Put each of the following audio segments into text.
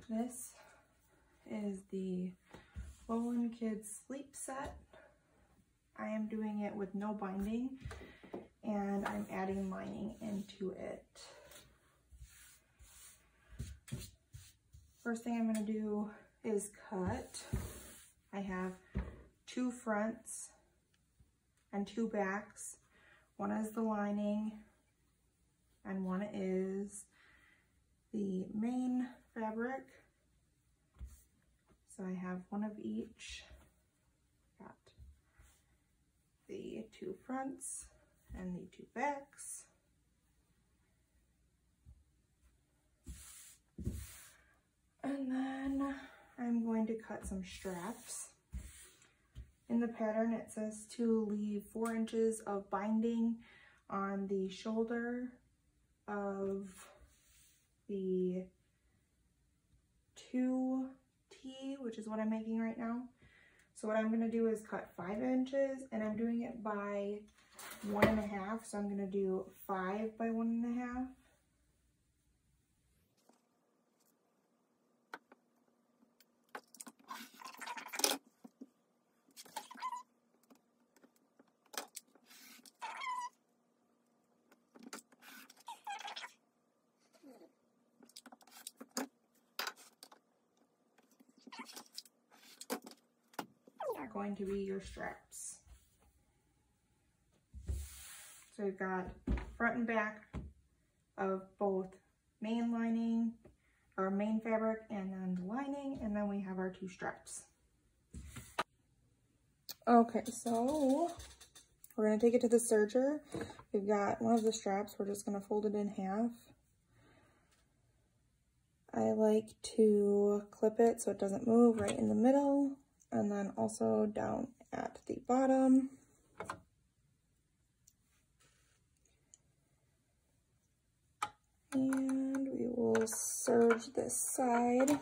This is the Lowland Kids Sleep Set. I am doing it with no binding, and I'm adding lining into it. First thing I'm going to do is cut. I have 2 fronts and 2 backs. One is the lining and one is the main fabric. So I have one of each. Got the 2 fronts and the 2 backs. And then I'm going to cut some straps. In the pattern it says to leave 4 inches of binding on the shoulder of the 2T, which is what I'm making right now. So what I'm going to do is cut 5 inches, and I'm doing it by 1.5, so I'm going to do 5 by 1.5. Going to be your straps. So we've got front and back of both main lining or main fabric and then the lining, and then we have our 2 straps. Okay, so we're going to take it to the serger. We've got one of the straps, we're just going to fold it in half. I like to clip it so it doesn't move right in the middle, and then also down at the bottom. And we will serge this side.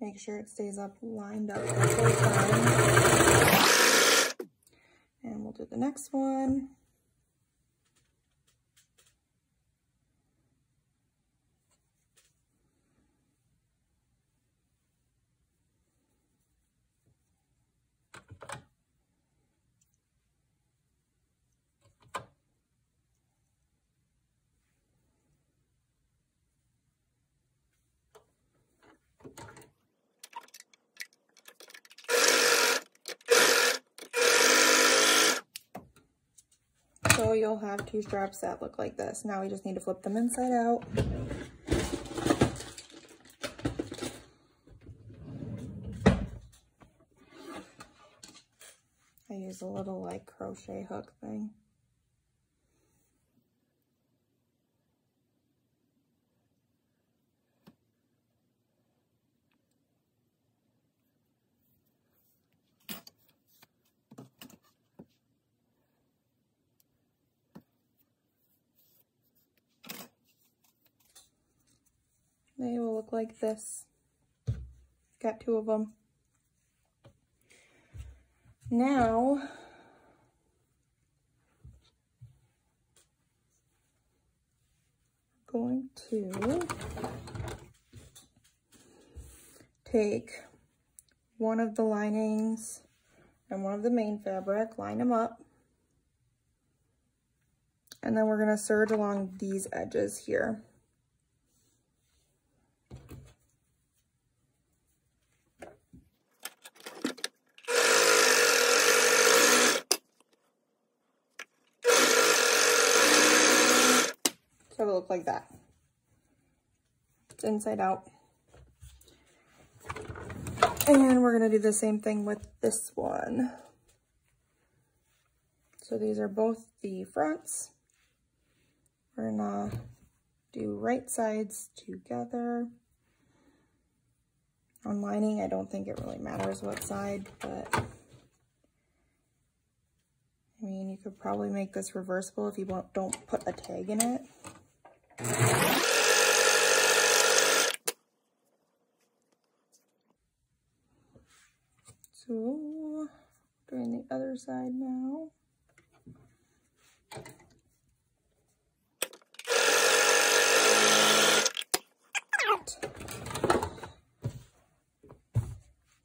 Make sure it stays up, lined up the whole time. And we'll do the next one. So you'll have 2 straps that look like this. Now we just need to flip them inside out. I use a little like crochet hook thing. They will look like this. Got 2 of them. Now, I'm going to take one of the linings and one of the main fabric, line them up, and then we're going to serge along these edges here. So it'll look like that. It's inside out. And we're gonna do the same thing with this one. So these are both the fronts. We're gonna do right sides together. On lining, I don't think it really matters what side, but I mean, you could probably make this reversible if you don't put a tag in it. So, doing the other side now.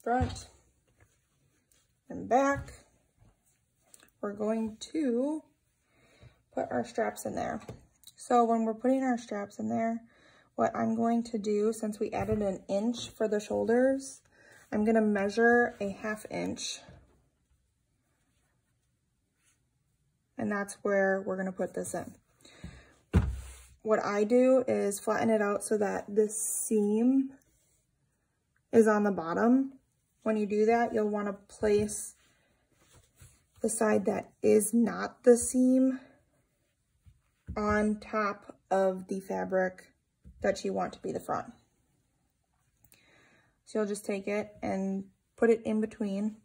Front and back. We're going to put our straps in there. So when we're putting our straps in there, what I'm going to do, since we added an inch for the shoulders, I'm gonna measure a 1/2 inch. And that's where we're gonna put this in. What I do is flatten it out so that this seam is on the bottom. When you do that, you'll wanna place the side that is not the seam on top of the fabric that you want to be the front. So you'll just take it and put it in between.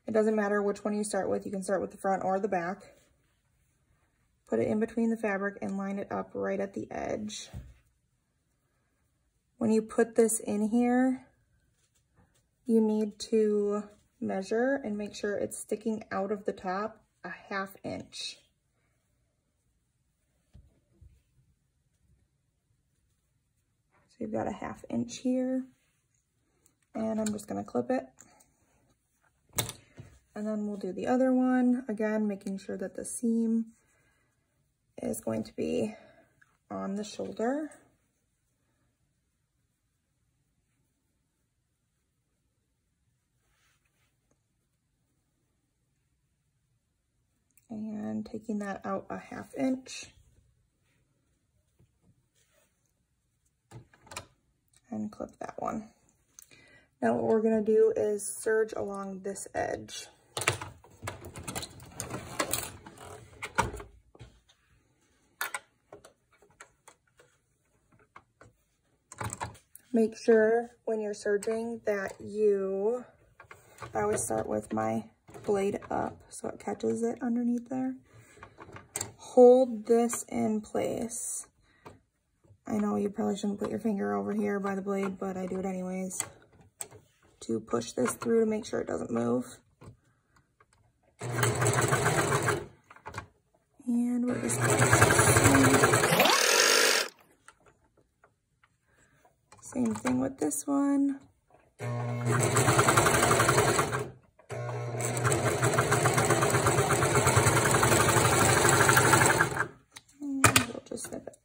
It doesn't matter which one you start with. You can start with the front or the back. Put it in between the fabric and line it up right at the edge. When you put this in here, you need to measure and make sure it's sticking out of the top a 1/2 inch. So you've got a 1/2 inch here, and I'm just gonna clip it. And then we'll do the other one, again, making sure that the seam is going to be on the shoulder. And taking that out a 1/2 inch. And clip that one. Now what we're gonna do is serge along this edge. Make sure when you're serging that I always start with my blade up so it catches it underneath there. Hold this in place. I know you probably shouldn't put your finger over here by the blade, but I do it anyways to push this through to make sure it doesn't move. And we're just same thing with this one. Just snip it.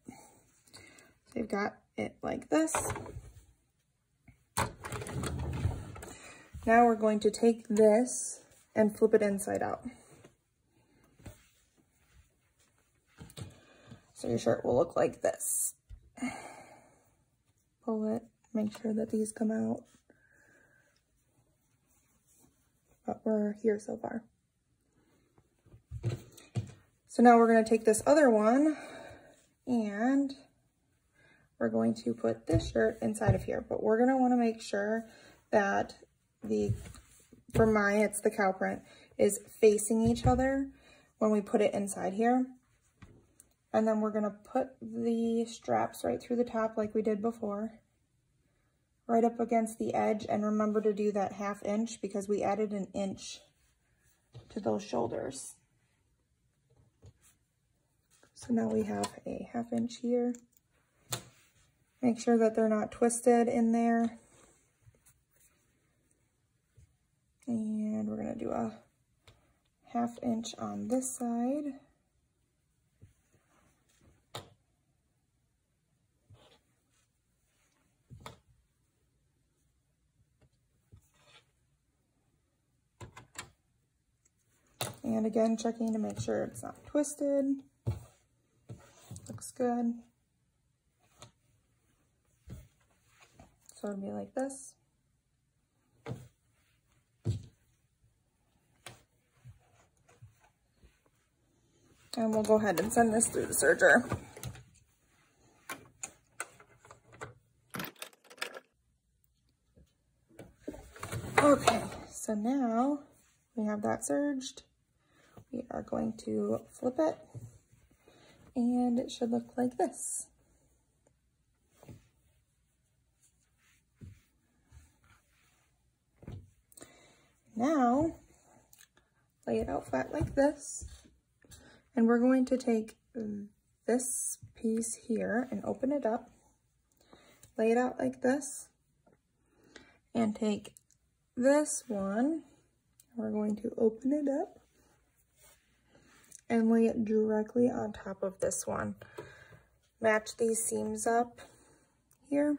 So you've got it like this. Now we're going to take this and flip it inside out. So your shirt will look like this. Pull it, make sure that these come out. But we're here so far. So now we're going to take this other one and we're going to put this shirt inside of here, but we're going to want to make sure that for mine, it's the cow print, is facing each other when we put it inside here. And then we're going to put the straps right through the top like we did before, right up against the edge. And remember to do that 1/2 inch because we added an inch to those shoulders. So now we have a 1/2 inch here. Make sure that they're not twisted in there. And we're gonna do a 1/2 inch on this side. And again, checking to make sure it's not twisted. Looks good. So it'll be like this. And we'll go ahead and send this through the serger. Okay, so now we have that serged. We are going to flip it and it should look like this. Now lay it out flat like this. And we're going to take this piece here and open it up, lay it out like this, and take this one, we're going to open it up and lay it directly on top of this one. Match these seams up here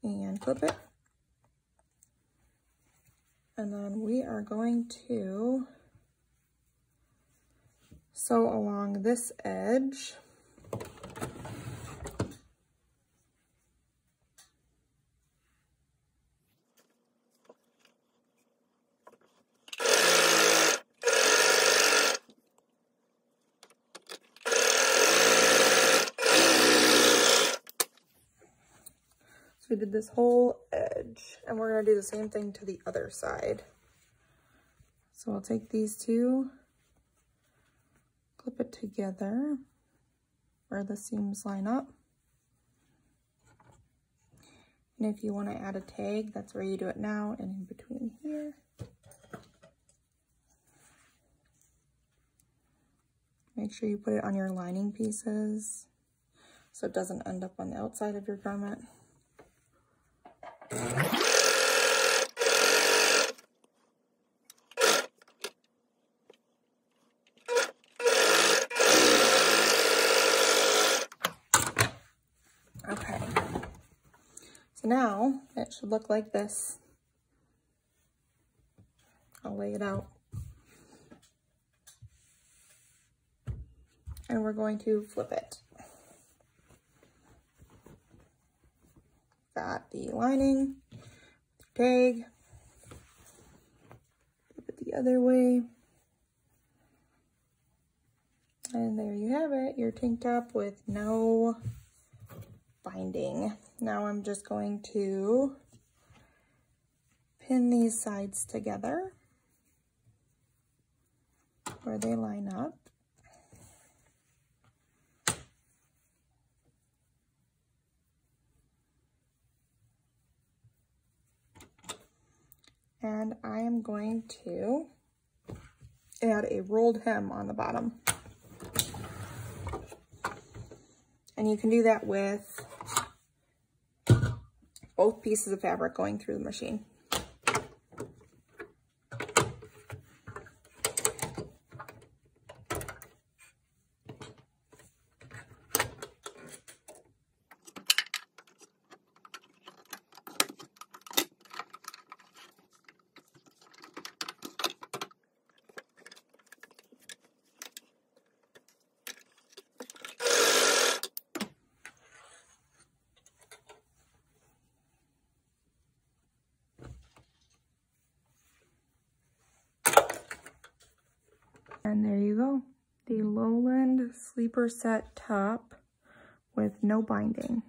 and clip it. And then we are going to sew along this edge. We did this whole edge, and we're going to do the same thing to the other side. So I'll take these two, clip it together where the seams line up. And if you want to add a tag, that's where you do it now, and in between here. Make sure you put it on your lining pieces so it doesn't end up on the outside of your garment. Okay, so now it should look like this. I'll lay it out. And we're going to flip it. Got the lining, tag, flip it the other way. And there you have it, your tank top with no binding. Now I'm just going to pin these sides together where they line up. And I am going to add a rolled hem on the bottom. And you can do that with both pieces of fabric going through the machine. And there you go, the Lowland sleeper set top with no binding.